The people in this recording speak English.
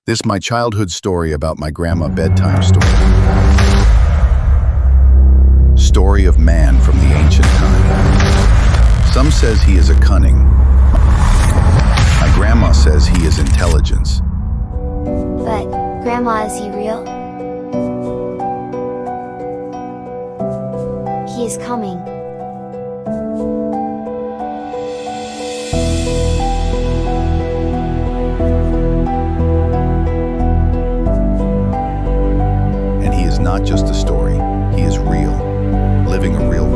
This my childhood story about my grandma bedtime story. Story of man from the ancient time. Some says he is a cunning. My grandma says he is intelligence. But, Grandma, is he real? He is coming. And he is not just a story, he is real, living a real